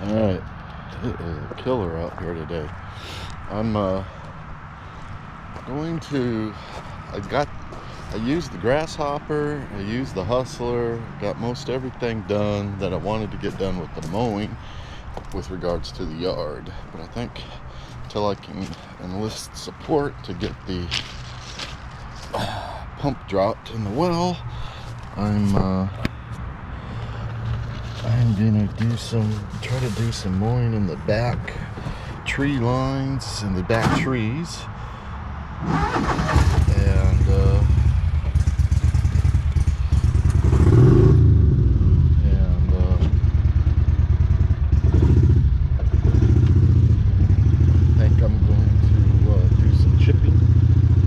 Alright, it is a killer out here today. I'm going to, I used the grasshopper, I used the hustler, got most everything done that I wanted to get done with the mowing with regards to the yard. But I think until I can enlist support to get the pump dropped in the well, I'm gonna try to do some mowing in the back tree lines and the back trees, and I think I'm going to do some chipping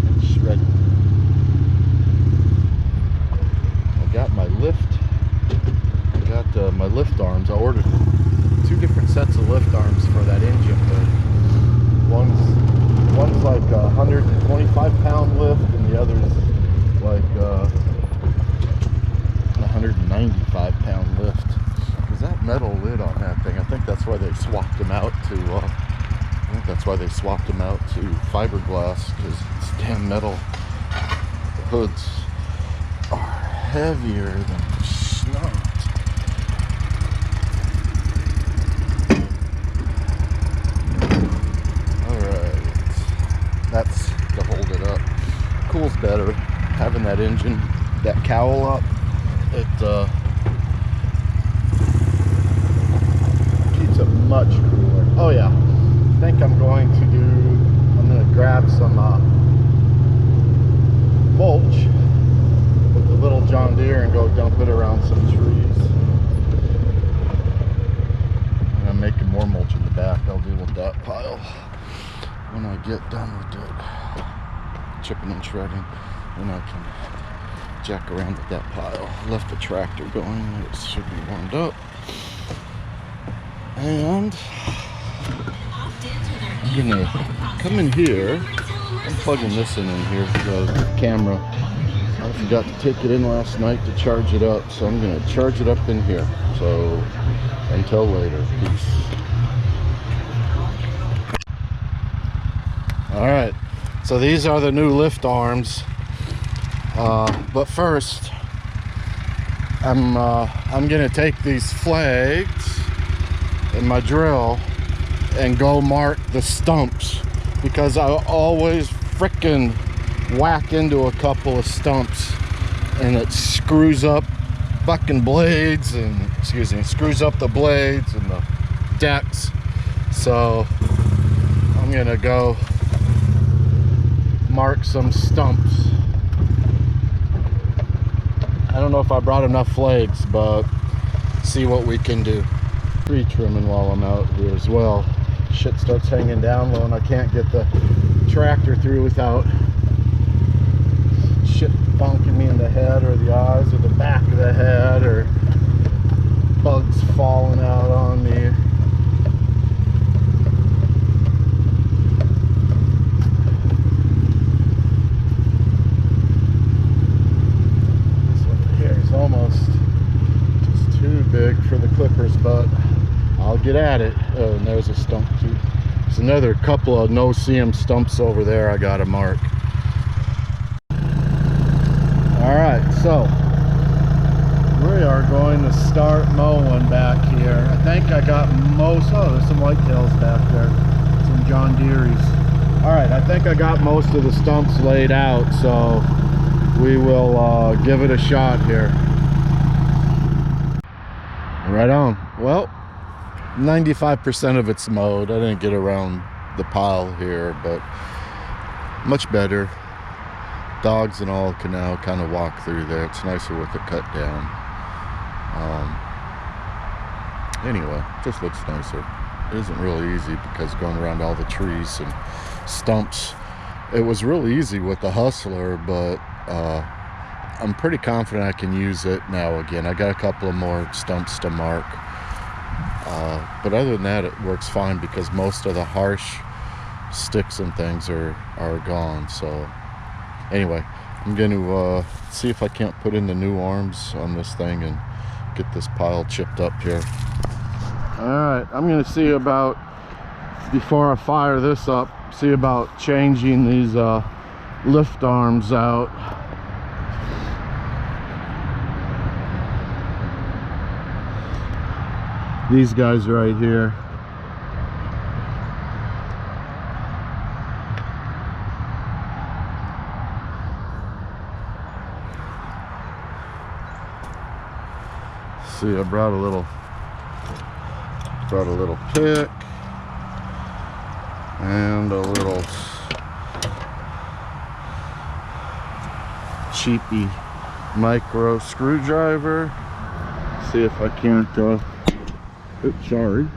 and shredding. I got my lift. My lift arms. I ordered 2 different sets of lift arms for that engine, but one's like a 125-pound lift, and the other's like a 195-pound lift. Because that metal lid on that thing, I think that's why they swapped them out to. Fiberglass, because it's damn metal. The hoods are heavier than snot. That's to hold it up. Cools better having that engine, that cowl up. It keeps it much cooler. Oh yeah, I think I'm going to grab some mulch with the little John Deere and go dump it around some trees. And I'm making more mulch in the back. I'll deal with that pile when I get done with it, chipping and shredding, and I can jack around with that pile. Left the tractor going, it should be warmed up, and I'm gonna come in here. I'm plugging this in here, the camera. I forgot to take it in last night to charge it up, so I'm gonna charge it up in here. So until later, peace. Alright, so these are the new lift arms, but first I'm gonna take these flags and my drill and go mark the stumps, because I always frickin' whack into a couple of stumps and it screws up fucking blades and screws up the blades and the decks. So I'm gonna go mark some stumps. I don't know if I brought enough flags, but see what we can do. Tree trimming while I'm out here as well. Shit starts hanging down low and I can't get the tractor through without shit bonking me in the head or the eyes or the back of the head, or bugs falling out on me. Almost just too big for the clippers, but I'll get at it. Oh, and there's a stump too. There's another couple of no-see-em stumps over there I gotta mark. Alright, so we are going to start mowing back here. I think I got most, oh, there's some whitetails back there, some John Deere's. Alright, I think I got most of the stumps laid out, so we will give it a shot here. Right on. Well, 95% of it's mowed. I didn't get around the pile here, but much better. Dogs and all can now kind of walk through there. It's nicer with the cut down. Anyway, just looks nicer. It isn't really easy because going around all the trees and stumps, it was really easy with the hustler, but I'm pretty confident I can use it now again. I got a couple of more stumps to mark, but other than that, it works fine because most of the harsh sticks and things are gone. So anyway, I'm going to see if I can't put in the new arms on this thing and get this pile chipped up here. Alright, I'm gonna see about, before I fire this up, see about changing these lift arms out. These guys right here. See, I brought a little pick and a little cheapy micro screwdriver. See if I can't oops, sorry.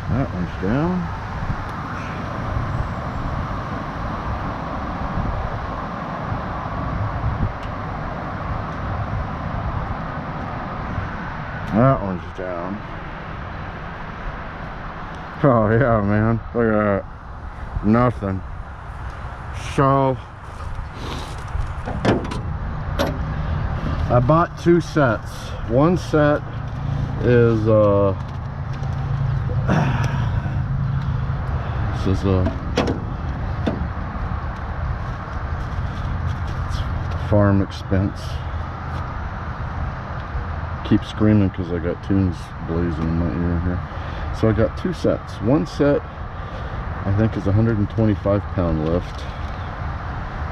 That one's down. That one's down. Oh yeah, man. Look at that. Nothing. So I bought 2 sets. One set is this is it's farm expense. Keep screaming because I got tunes blazing in my ear here. So I got 2 sets. One set I think is 125-pound lift,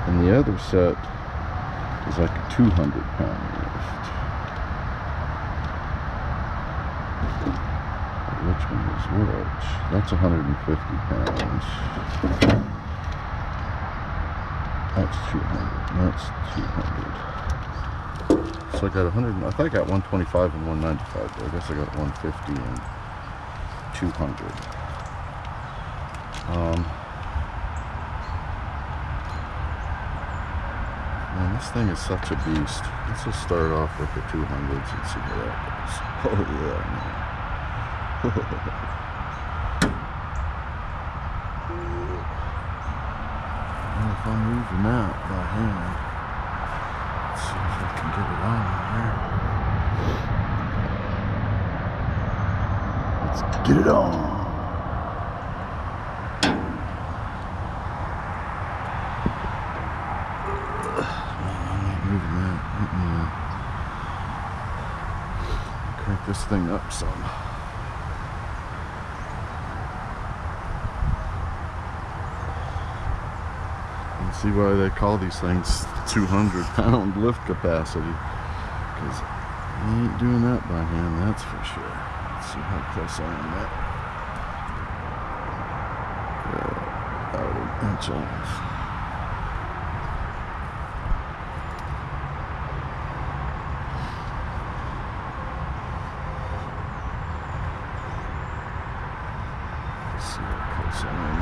and the other set is like a 200-pound lift. Which one is which? That's 150 pounds. That's 200. That's 200. So I got 100. I think I got 125 and 195. But I guess I got 150 and 200. Man, this thing is such a beast. Let's just start off with the 200s and see how that goes. Oh yeah, man. Well, if I'm moving that by hand, let's see if I can get it on here. Let's get it on. Crank this thing up some. And see why they call these things 200-pound lift capacity, because you ain't doing that by hand, that's for sure. Let's see how close I am at. About an inch off.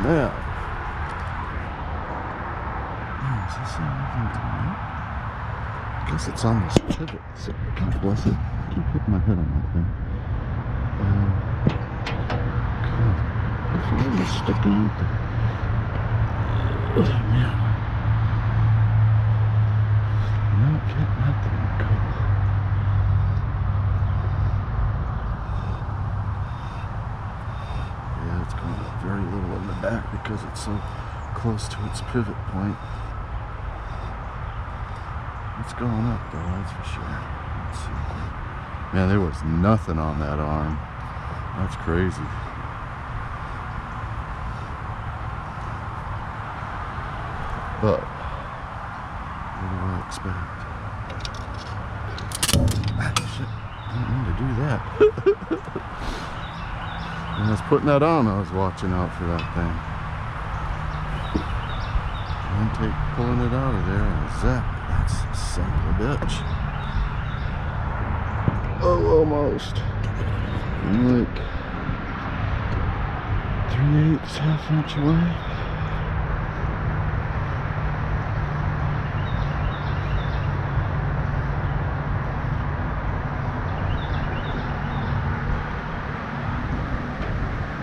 Now, is this anything to me? I guess it's on this pivot. So, God bless it. I keep hitting my head on that thing. God, it's really sticking out there. Oh, man. Not getting that thing to go. It's going up very little in the back because it's so close to its pivot point. It's going up though, that's for sure. Let's see. Man, there was nothing on that arm. That's crazy. But what do I expect? Ah, shit. I didn't mean to do that. When I was putting that on, I was watching out for that thing. And pulling it out of there, and zap, that's a son of a bitch. Oh, almost. I'm like 3/8, half inch away.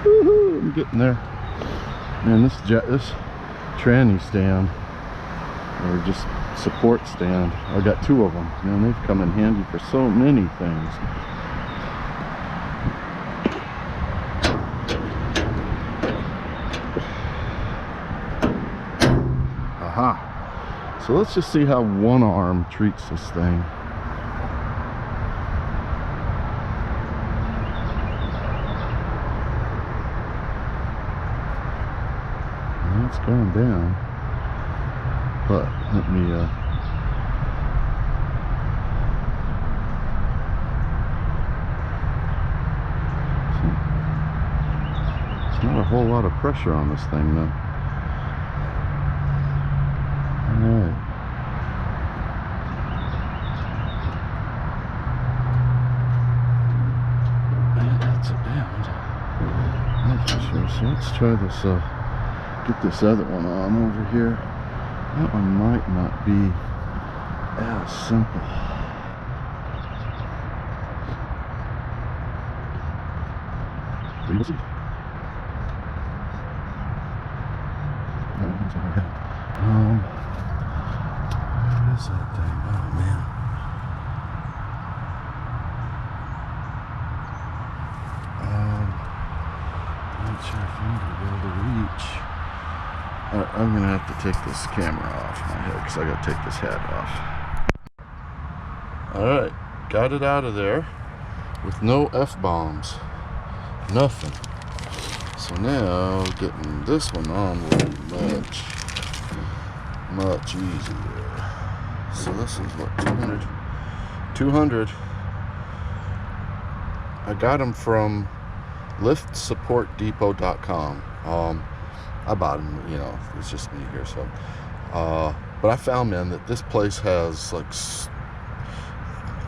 I'm getting there. Man, this tranny stand, or just support stand. I got 2 of them. Man, they've come in handy for so many things. Aha. So let's just see how one arm treats this thing. Well, it's going down, but let me it's not a whole lot of pressure on this thing though. Alright. And that's it down. That's for sure. So let's try this, get this other one on over here. That one might not be as simple. We'll see. What is that thing? Oh man. Not sure if I'm gonna be able to reach. I'm gonna have to take this camera off my head because I gotta take this hat off. Alright, got it out of there with no F-bombs. Nothing. So now getting this one on will be much easier. So this is what, 200. I got them from liftsupportdepot.com. I bought them, you know, it's just me here, so but I found, man, that this place has like,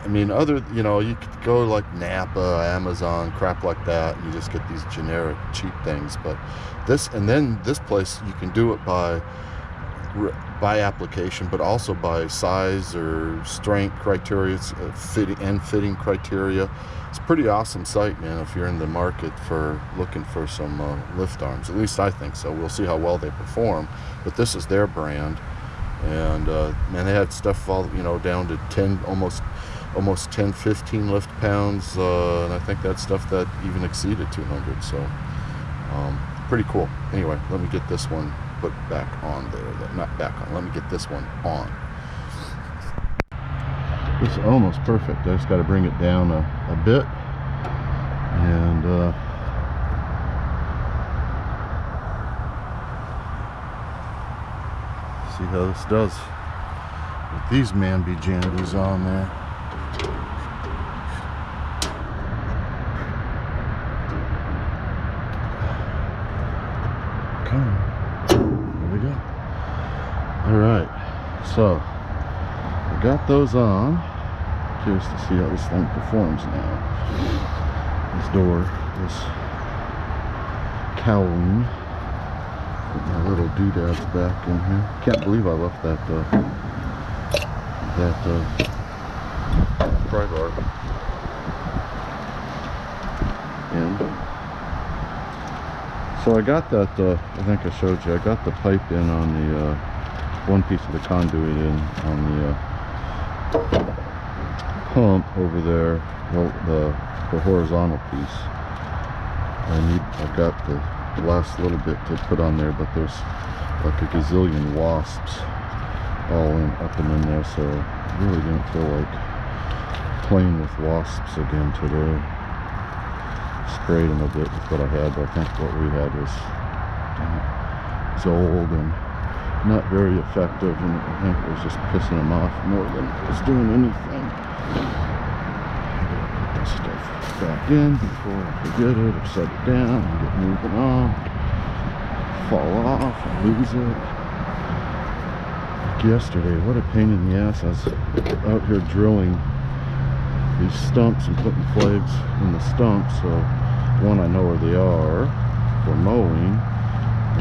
I mean, other, you know, you could go like Napa, Amazon, crap like that, and you just get these generic cheap things. But this, and then this place, you can do it by application, but also by size or strength criteria, fitting criteria. It's a pretty awesome site, man, if you're in the market for looking for some lift arms. At least I think so. We'll see how well they perform, but this is their brand. And man, they had stuff all, you know, down to 10, almost 10, 15 lift pounds, and I think that's stuff that even exceeded 200. So pretty cool. Anyway, let me get this one put back on there. Not back on. Let me get this one on. It's almost perfect. I just got to bring it down a bit, and see how this does with these mamby-jambies on there. Come on. There we go. Alright, so I got those on. Curious to see how this thing performs now. This door is cowling. Put my little doodads back in here. Can't believe I left that pry bar in. So I got that, I think I showed you, I got the pipe in on the, one piece of the conduit in on the pump over there, the horizontal piece. I've got the last little bit to put on there, but there's like a gazillion wasps all up and in there, so I really didn't feel like playing with wasps again today. Sprayed them a bit with what I had, but I think what we had was old and not very effective, and I think it was just pissing them off more than it was doing anything. Put this stuff back in before I forget it or set it down and get moving on. Fall off and lose it. Like yesterday, what a pain in the ass. I was out here drilling these stumps and putting flags in the stumps, so one, I know where they are for mowing,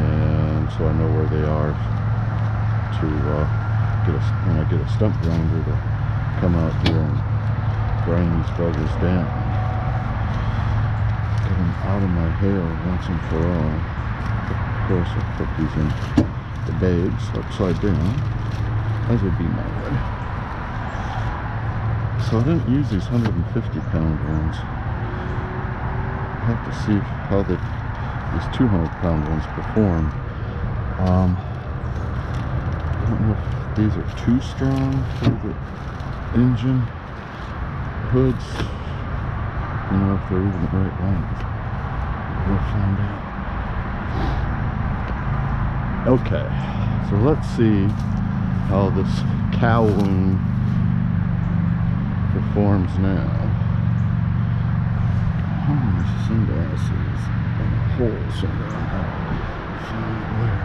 and so I know where they are to when I get a stump grinder to come out here and grind these buggers down, get them out of my hair once and for all. Of course, I'll put these in the bags upside down, as would be my way. So I didn't use these 150-pound ones. I have to see how these 200-pound ones perform. I don't know if these are too strong for the engine hoods. I don't know if they're even the right length. We'll find out. Okay, so let's see how this cowling performs now. How many sunglasses and a hole somewhere? Find where.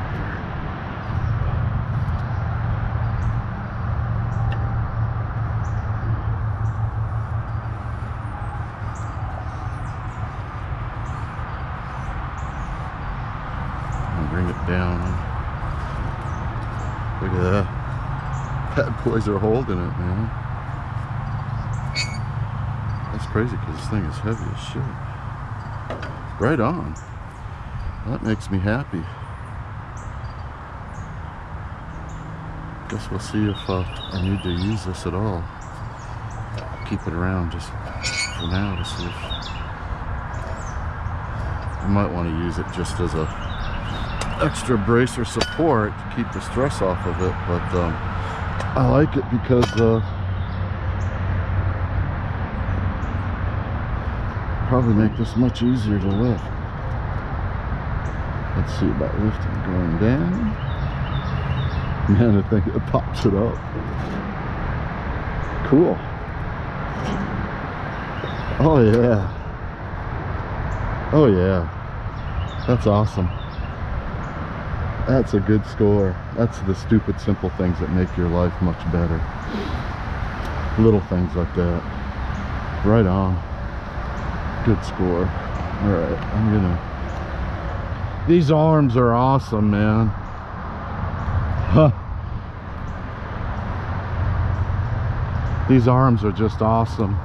Bring it down. Look at that. Bad boys are holding it, man. That's crazy because this thing is heavy as shit. Right on. That makes me happy. Guess we'll see if I need to use this at all. Keep it around just for now to see if I might want to use it just as a extra bracer support to keep the stress off of it, but I like it because probably make this much easier to lift. Let's see about lifting going down. Man, I think it pops it up. Cool. Oh yeah. Oh yeah. That's awesome. That's a good score. That's the stupid simple things that make your life much better. Little things like that. Right on. Good score. Alright, I'm gonna... These arms are awesome, man. Huh. These arms are just awesome.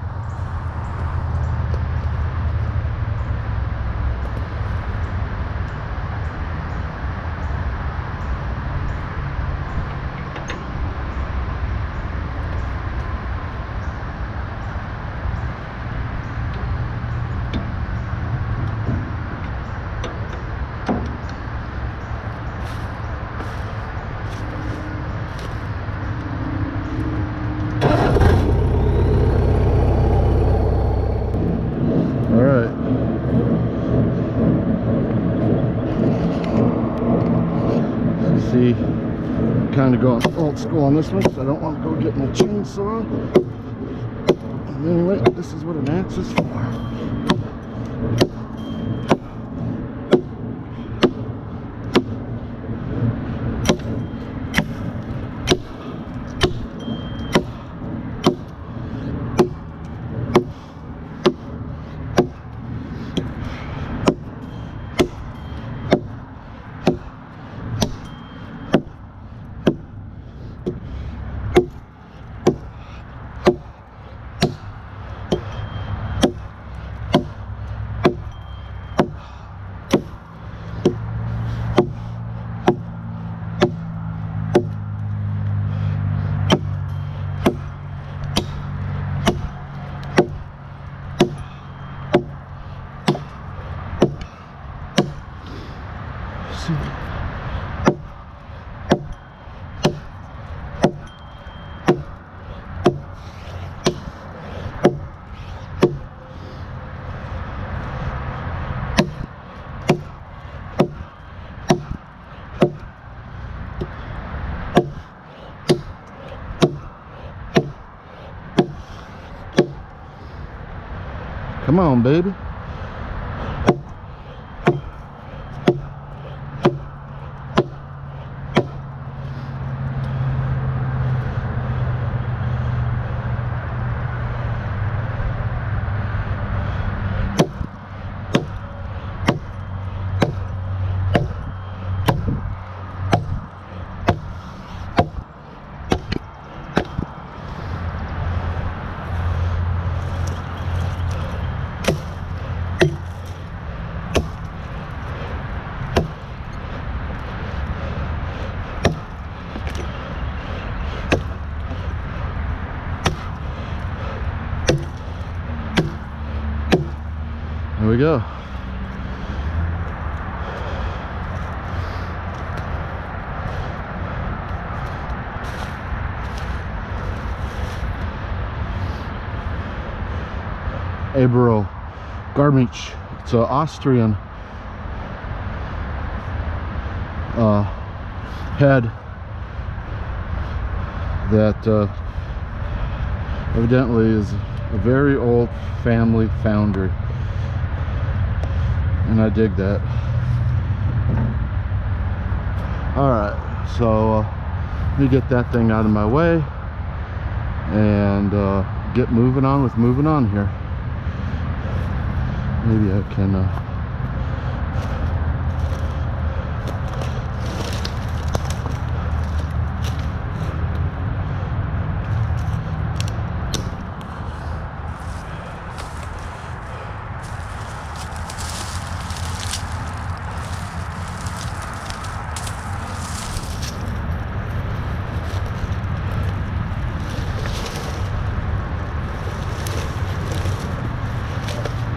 Kind of going old school on this one because I don't want to go get my chainsaw. And anyway, this is what an axe is for. Come on, baby. Here we go. Abro Garmisch. It's an Austrian head that evidently is a very old family foundry, and I dig that. Alright, so let me get that thing out of my way and get moving on here. Maybe I can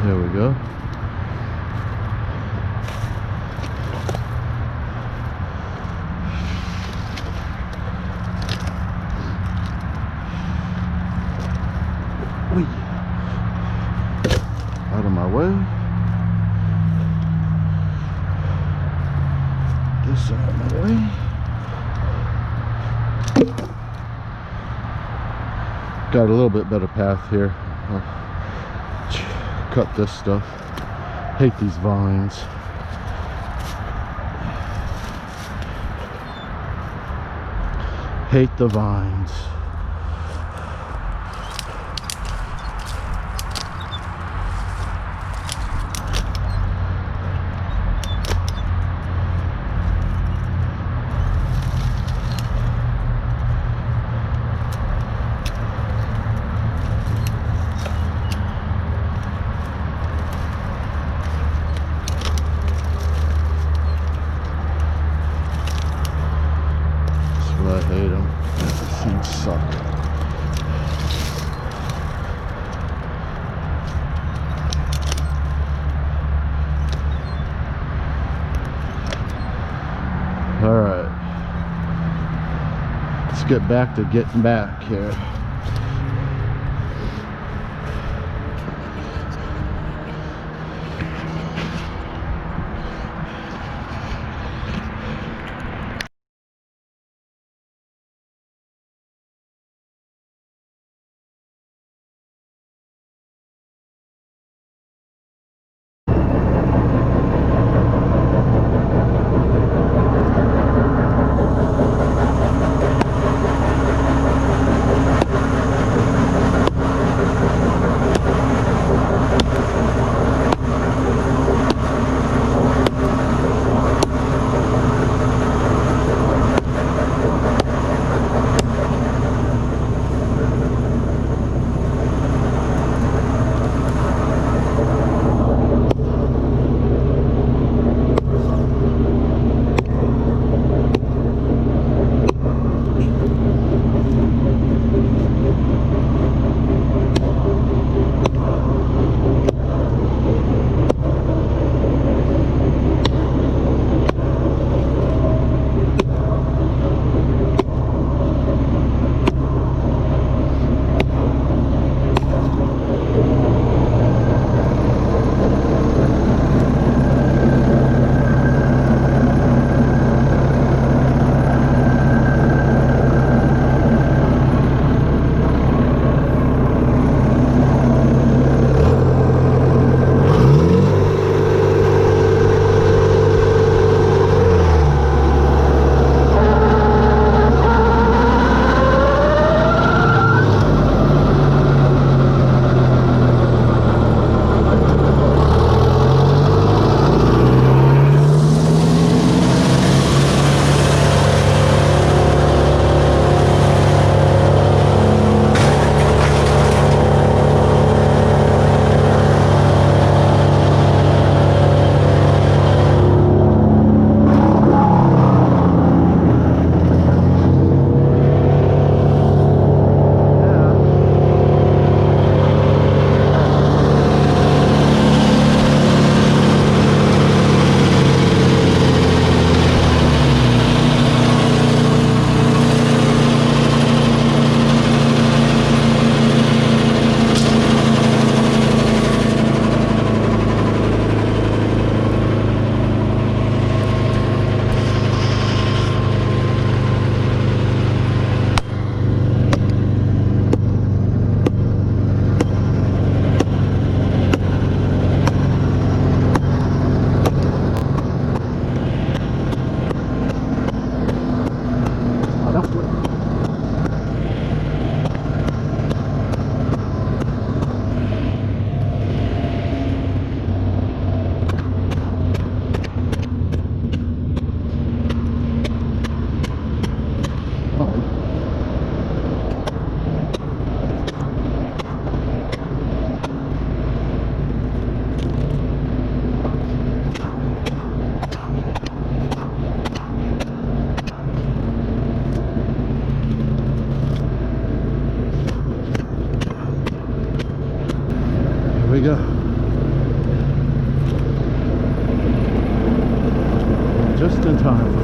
there we go. Whee. Out of my way. This out of my way. Got a little bit better path here. Cut this stuff. Hate these vines. Hate the vines. I hate them. These things suck. Alright. Let's get back to getting back here. we go. Just in time.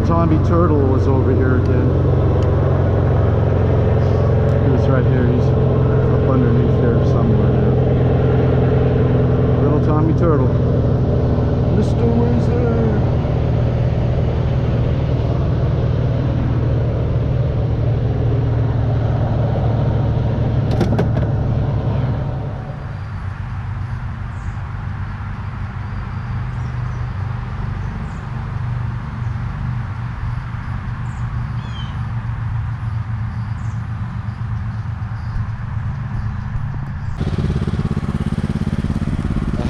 Tommy Turtle was over here again. He was right here. He's up underneath here somewhere now. Little Tommy Turtle. Mr. Wizard.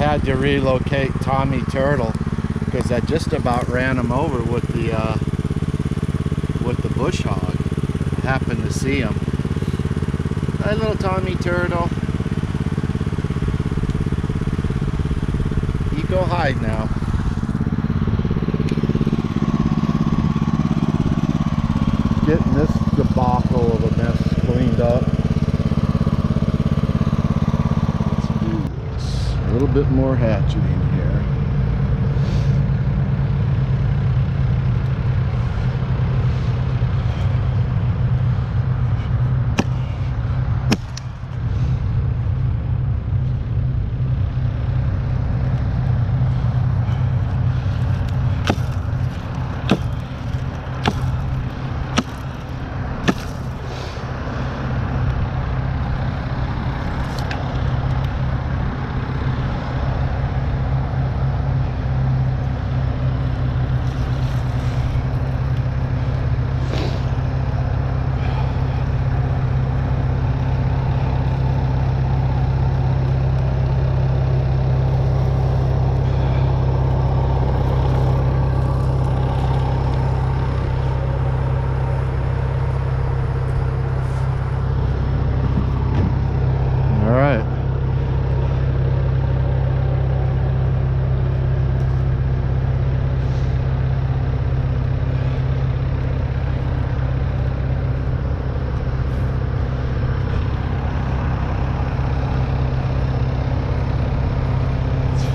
Had to relocate Tommy Turtle because I just about ran him over with the bush hog. I happened to see him. Hi, little Tommy Turtle. You go hide now. Getting this debacle of a mess cleaned up. A little bit more hatcheting here.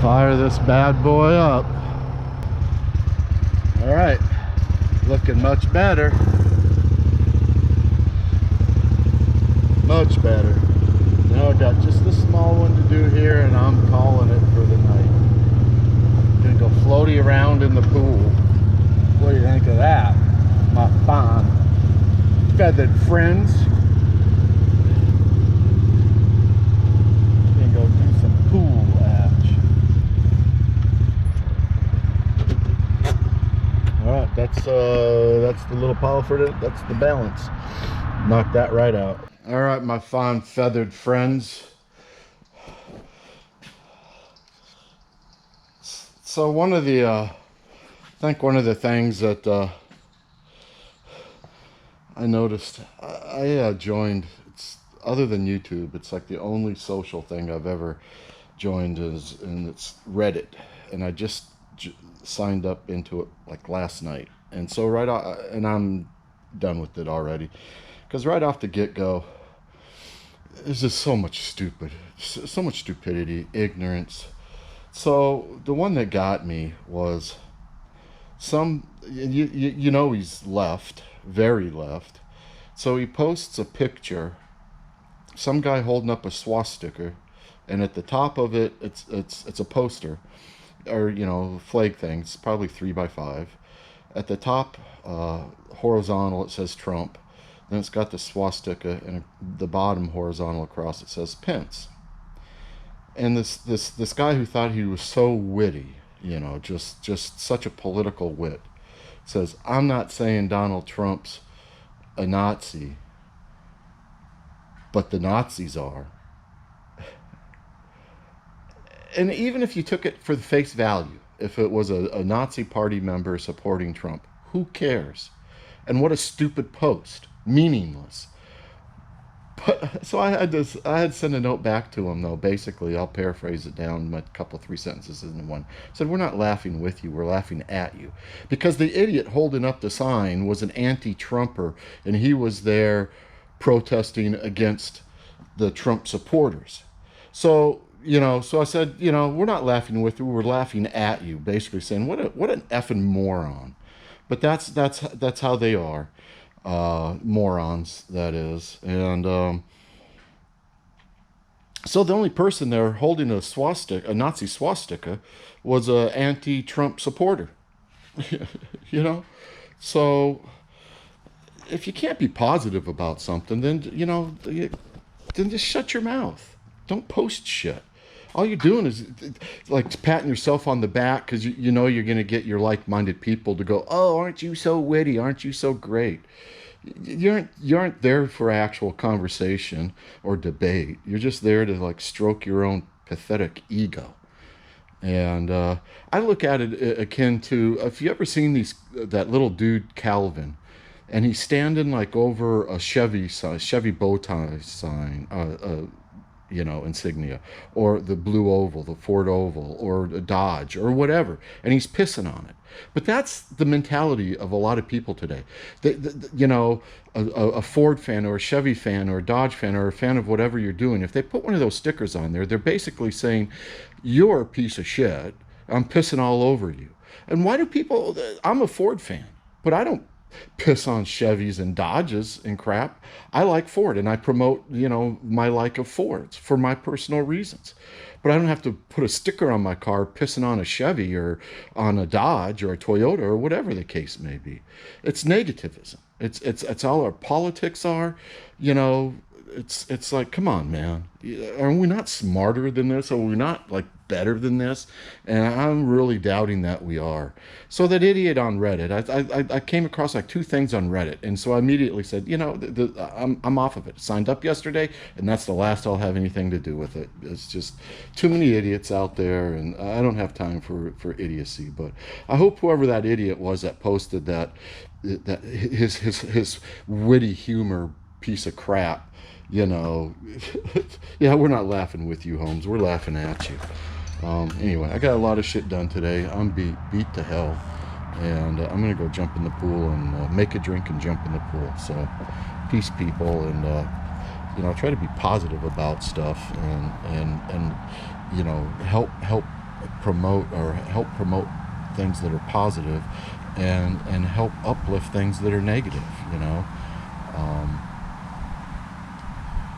Fire this bad boy up. All right, looking much better. Much better. Now I got just the small one to do here, and I'm calling it for the night. Gonna go floaty around in the pool. What do you think of that, my fine feathered friends? Gonna go do some pool action. Alright, that's the little pile for it. That's the balance. Knock that right out. Alright, my fine feathered friends. So one of the I think one of the things that I noticed, I joined, it's other than YouTube, it's like the only social thing I've ever joined is, and it's Reddit, and I just signed up into it like last night, and so right off, and I'm done with it already, because right off the get-go, there's just so much stupidity, ignorance. So the one that got me was you know, he's left, very left. So he posts a picture, some guy holding up a swastika, and at the top of it, it's a poster, or you know, flag thing. It's probably 3x5. At the top, horizontal, it says Trump. Then it's got the swastika, and the bottom horizontal across it says Pence. And this guy who thought he was so witty, you know, just such a political wit, says, I'm not saying Donald Trump's a Nazi, but the Nazis are. And even if you took it for the face value, if it was a Nazi party member supporting Trump, who cares? And what a stupid post, meaningless. But so I had to send a note back to him, though. Basically, I'll paraphrase it down, my couple, 3 sentences in one. I said, we're not laughing with you, we're laughing at you. Because the idiot holding up the sign was an anti-Trumper, and he was there protesting against the Trump supporters. So, you know, so I said, you know, we're not laughing with you, we're laughing at you, basically saying, what an effing moron. But that's how they are. Morons, that is. And so the only person there holding a swastika, a Nazi swastika, was a anti-Trump supporter. You know, so if you can't be positive about something, then you know, then just shut your mouth. Don't post shit. All you're doing is like patting yourself on the back because you know you're going to get your like-minded people to go, oh, aren't you so witty? Aren't you so great? You aren't there for actual conversation or debate. You're just there to like stroke your own pathetic ego. And I look at it akin to, if you ever seen that little dude Calvin, and he's standing like over a Chevy bow tie sign, you know, insignia, or the blue oval, the Ford oval, or a Dodge, or whatever, and he's pissing on it. But that's the mentality of a lot of people today. You know, a Ford fan or a Chevy fan or a Dodge fan or a fan of whatever you're doing, if they put one of those stickers on there, they're basically saying, you're a piece of shit, I'm pissing all over you. And why do people, I'm a Ford fan, but I don't piss on Chevys and Dodges and crap. I like Ford, and I promote, you know, my like of Fords for my personal reasons. But I don't have to put a sticker on my car pissing on a Chevy or on a Dodge or a Toyota or whatever the case may be. It's negativism. It's all our politics are, you know. It's like, come on, man. Are we not smarter than this? Are we not like better than this? And I'm really doubting that we are. So that idiot on Reddit, I came across like 2 things on Reddit, and so I immediately said, you know, I'm off of it. Signed up yesterday, and that's the last I'll have anything to do with it. It's just too many idiots out there, and I don't have time for idiocy. But I hope whoever that idiot was that posted that his witty humor piece of crap, you know, yeah, we're not laughing with you, Holmes. We're laughing at you. Anyway, I got a lot of shit done today. I'm beat to hell. And I'm going to go jump in the pool and make a drink and jump in the pool. So, peace, people. And, you know, try to be positive about stuff and you know, help promote things that are positive and help uplift things that are negative, you know.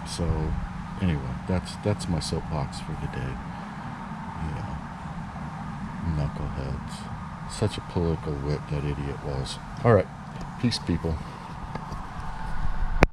So anyway, that's my soapbox for the day. Yeah, knuckleheads. Such a political wit that idiot was. All right, peace, people.